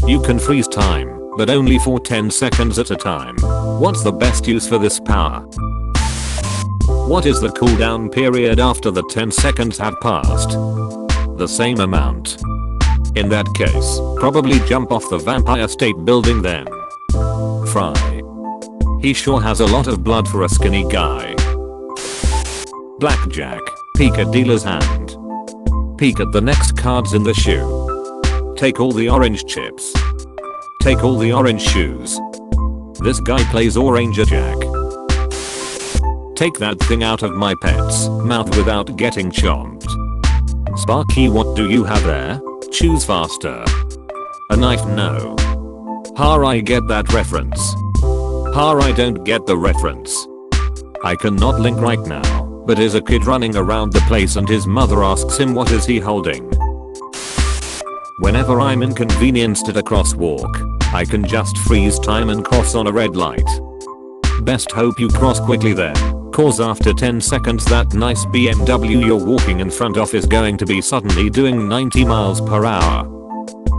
You can freeze time, but only for 10 seconds at a time. What's the best use for this power? What is the cooldown period after the 10 seconds have passed? The same amount. In that case, probably jump off the Vampire State Building then. Fry. He sure has a lot of blood for a skinny guy. Blackjack. Peek at dealer's hand. Peek at the next cards in the shoe. Take all the orange chips. Take all the orange shoes. This guy plays Oranger Jack. Take that thing out of my pet's mouth without getting chomped. Sparky, what do you have there? Choose faster. A knife? No. I get that reference. I don't get the reference. I cannot link right now, but is a kid running around the place and his mother asks him what is he holding. Whenever I'm inconvenienced at a crosswalk, I can just freeze time and cross on a red light. Best hope you cross quickly then, cause after 10 seconds that nice BMW you're walking in front of is going to be suddenly doing 90 miles per hour.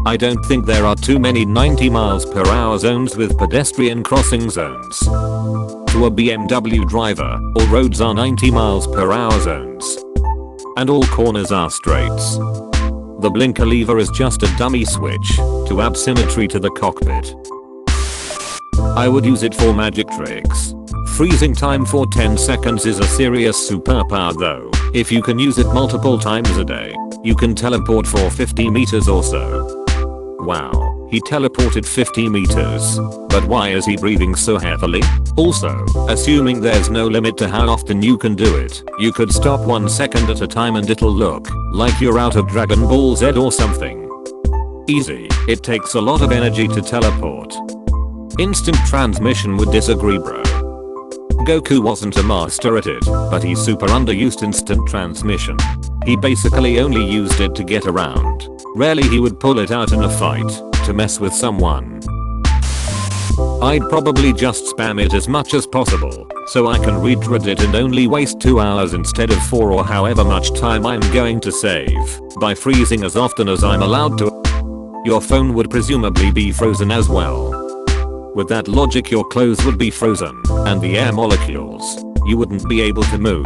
I don't think there are too many 90 miles per hour zones with pedestrian crossing zones. To a BMW driver, all roads are 90 miles per hour zones. And all corners are straights. The blinker lever is just a dummy switch to add symmetry to the cockpit. I would use it for magic tricks. Freezing time for 10 seconds is a serious superpower though. If you can use it multiple times a day, you can teleport for 50 meters or so. Wow, he teleported 50 meters. But why is he breathing so heavily? Also, assuming there's no limit to how often you can do it, you could stop 1 second at a time and it'll look like you're out of Dragon Ball Z or something. Easy, it takes a lot of energy to teleport. Instant transmission would disagree, bro. Goku wasn't a master at it, but he super underused instant transmission. He basically only used it to get around. Rarely he would pull it out in a fight to mess with someone. I'd probably just spam it as much as possible so I can read Reddit and only waste 2 hours instead of 4 or however much time I'm going to save by freezing as often as I'm allowed to. Your phone would presumably be frozen as well. With that logic your clothes would be frozen and the air molecules, you wouldn't be able to move.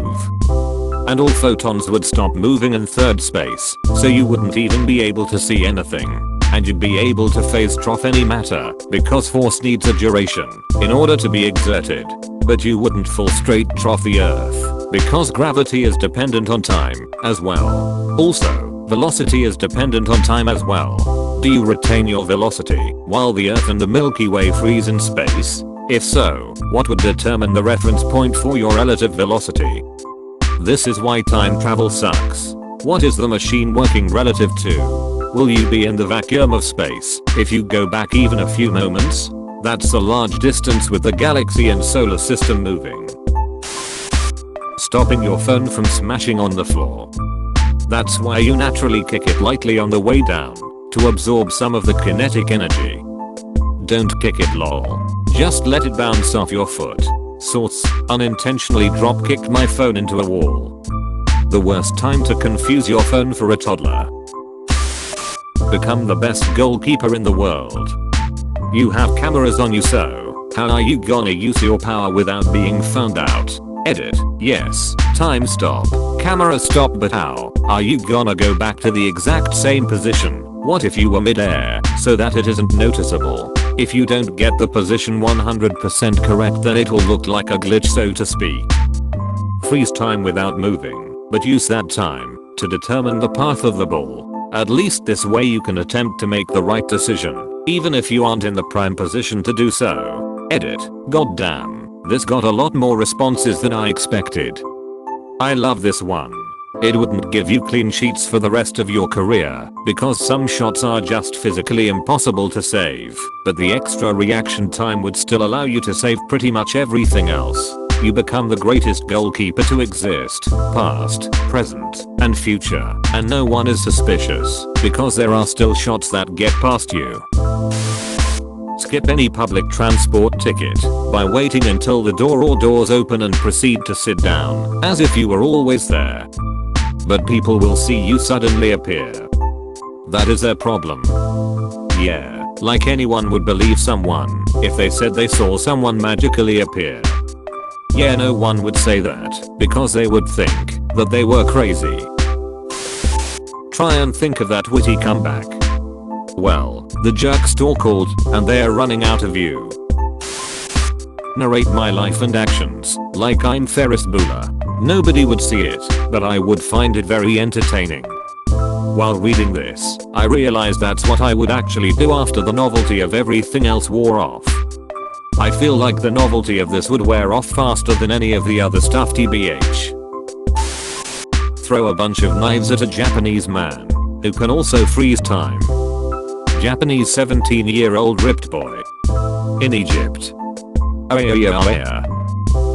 And all photons would stop moving in third space, so you wouldn't even be able to see anything. And you'd be able to phase trough any matter, because force needs a duration in order to be exerted. But you wouldn't full straight trough the earth, because gravity is dependent on time as well. Also, velocity is dependent on time as well. Do you retain your velocity while the earth and the Milky Way freeze in space? If so, what would determine the reference point for your relative velocity? This is why time travel sucks. What is the machine working relative to? Will you be in the vacuum of space if you go back even a few moments? That's a large distance with the galaxy and solar system moving. Stopping your phone from smashing on the floor. That's why you naturally kick it lightly on the way down to absorb some of the kinetic energy. Don't kick it lol. Just let it bounce off your foot. Sorts, unintentionally drop kicked my phone into a wall. The worst time to confuse your phone for a toddler. Become the best goalkeeper in the world. You have cameras on you, so how are you gonna use your power without being found out? Edit, yes, time stop, camera stop, but how are you gonna go back to the exact same position? What if you were mid-air so that it isn't noticeable? If you don't get the position 100% correct, then it'll look like a glitch, so to speak. Freeze time without moving, but use that time to determine the path of the ball. At least this way you can attempt to make the right decision, even if you aren't in the prime position to do so. Edit, goddamn, this got a lot more responses than I expected. I love this one. It wouldn't give you clean sheets for the rest of your career, because some shots are just physically impossible to save, but the extra reaction time would still allow you to save pretty much everything else. You become the greatest goalkeeper to exist, past, present, and future, and no one is suspicious, because there are still shots that get past you. Skip any public transport ticket by waiting until the door or doors open and proceed to sit down, as if you were always there. But people will see you suddenly appear. That is their problem. Yeah, Like anyone would believe someone if they said they saw someone magically appear. Yeah, no one would say that because they would think that they were crazy. Try and think of that witty comeback. Well, the jerk store called and they're running out of you. Narrate my life and actions like I'm Ferris Bueller. Nobody would see it, but I would find it very entertaining. While reading this, I realized that's what I would actually do after the novelty of everything else wore off. I feel like the novelty of this would wear off faster than any of the other stuff tbh. Throw a bunch of knives at a Japanese man who can also freeze time. Japanese 17-year-old ripped boy. In Egypt.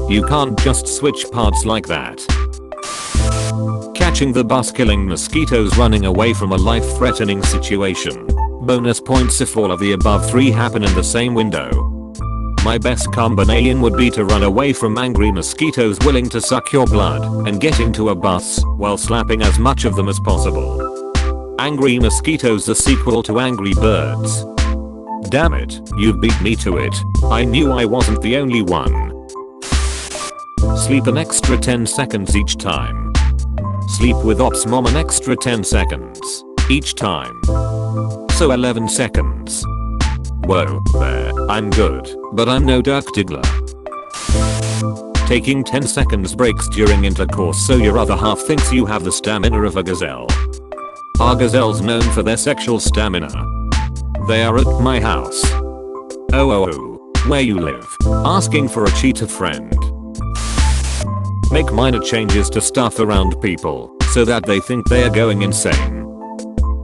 You can't just switch parts like that. Catching the bus, killing mosquitoes, running away from a life-threatening situation. Bonus points if all of the above 3 happen in the same window. My best combination would be to run away from angry mosquitoes willing to suck your blood and get into a bus while slapping as much of them as possible. Angry Mosquitoes, the sequel to Angry Birds. Damn it, you beat me to it. I knew I wasn't the only one. Sleep an extra 10 seconds each time. Sleep with Ops Mom an extra 10 seconds each time. So 11 seconds. Whoa, there, I'm good, but I'm no Dirk Diggler. Taking 10 seconds breaks during intercourse so your other half thinks you have the stamina of a gazelle. Are gazelles known for their sexual stamina? They are at my house. Oh, where you live. Asking for a cheetah friend. Make minor changes to stuff around people so that they think they are going insane.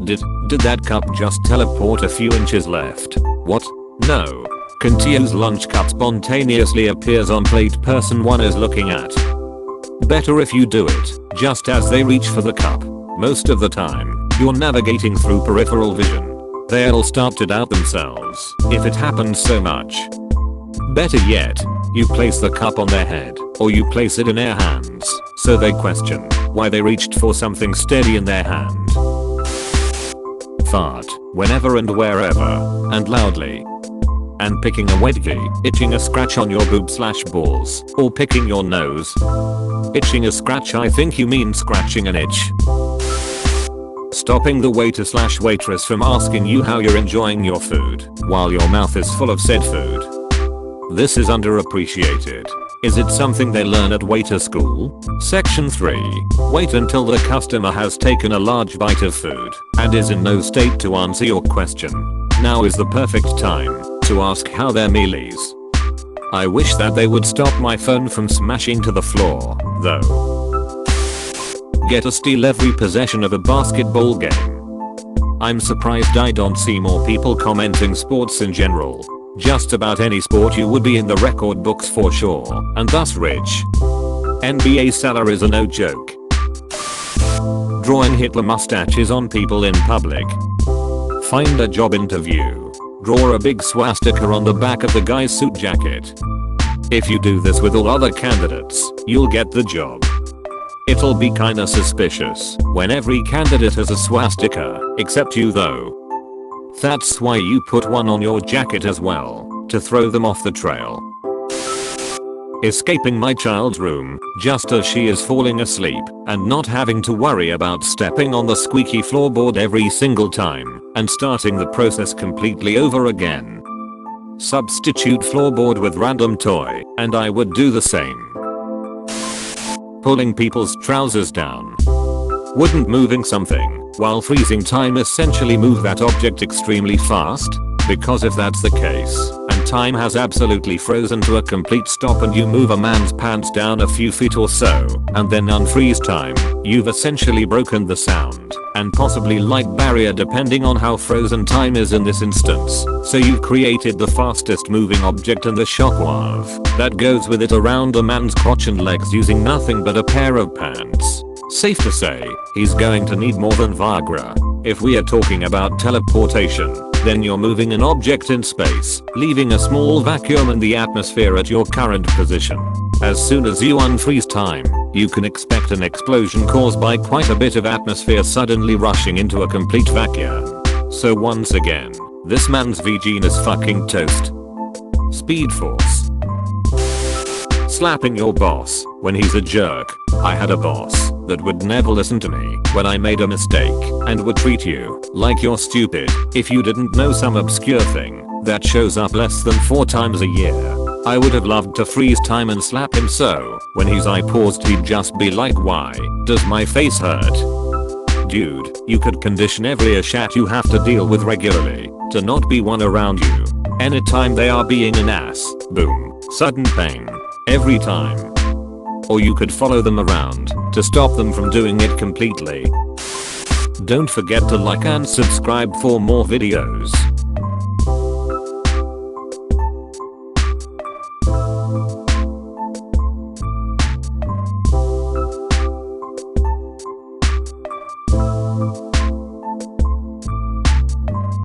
Did that cup just teleport a few inches left? What? No. Contia's lunch cup spontaneously appears on plate person 1 is looking at. Better if you do it just as they reach for the cup. Most of the time, you're navigating through peripheral vision. They'll start to doubt themselves if it happens so much. Better yet, you place the cup on their head or you place it in their hands so they question why they reached for something steady in their hand. Fart whenever and wherever and loudly. And picking a wedgie, itching a scratch on your boob/balls, or picking your nose. Itching a scratch, I think you mean scratching an itch. Stopping the waiter/waitress from asking you how you're enjoying your food while your mouth is full of said food. This is underappreciated. Is it something they learn at waiter school? Section 3. Wait until the customer has taken a large bite of food and is in no state to answer your question. Now is the perfect time to ask how their meal is. I wish that they would stop my phone from smashing to the floor, though. Get to steal every possession of a basketball game. I'm surprised I don't see more people commenting sports in general. Just about any sport you would be in the record books for sure, and thus rich. NBA salaries are no joke. Drawing Hitler mustaches on people in public. Find a job interview. Draw a big swastika on the back of the guy's suit jacket. If you do this with all other candidates, you'll get the job. It'll be kinda suspicious when every candidate has a swastika, except you though. That's why you put one on your jacket as well, to throw them off the trail. Escaping my child's room just as she is falling asleep and not having to worry about stepping on the squeaky floorboard every single time and starting the process completely over again. Substitute floorboard with random toy and I would do the same. Pulling people's trousers down. Wouldn't moving something while freezing time essentially move that object extremely fast? Because if that's the case, and time has absolutely frozen to a complete stop and you move a man's pants down a few feet or so, and then unfreeze time, you've essentially broken the sound, and possibly light barrier depending on how frozen time is in this instance, so you've created the fastest moving object and the shockwave that goes with it around a man's crotch and legs using nothing but a pair of pants. Safe to say, he's going to need more than Viagra. If we are talking about teleportation, then you're moving an object in space, leaving a small vacuum in the atmosphere at your current position. As soon as you unfreeze time, you can expect an explosion caused by quite a bit of atmosphere suddenly rushing into a complete vacuum. So once again, This man's VG is fucking toast. Speed Force. Slapping your boss when he's a jerk. I had a boss that would never listen to me when I made a mistake and would treat you like you're stupid if you didn't know some obscure thing that shows up less than 4 times a year. I would have loved to freeze time and slap him so when his eye paused he'd just be like, why does my face hurt? Dude, you could condition every shat you have to deal with regularly to not be one around you. Anytime they are being an ass, boom, sudden pain. Every time. Or you could follow them around to stop them from doing it completely. Don't forget to like and subscribe for more videos.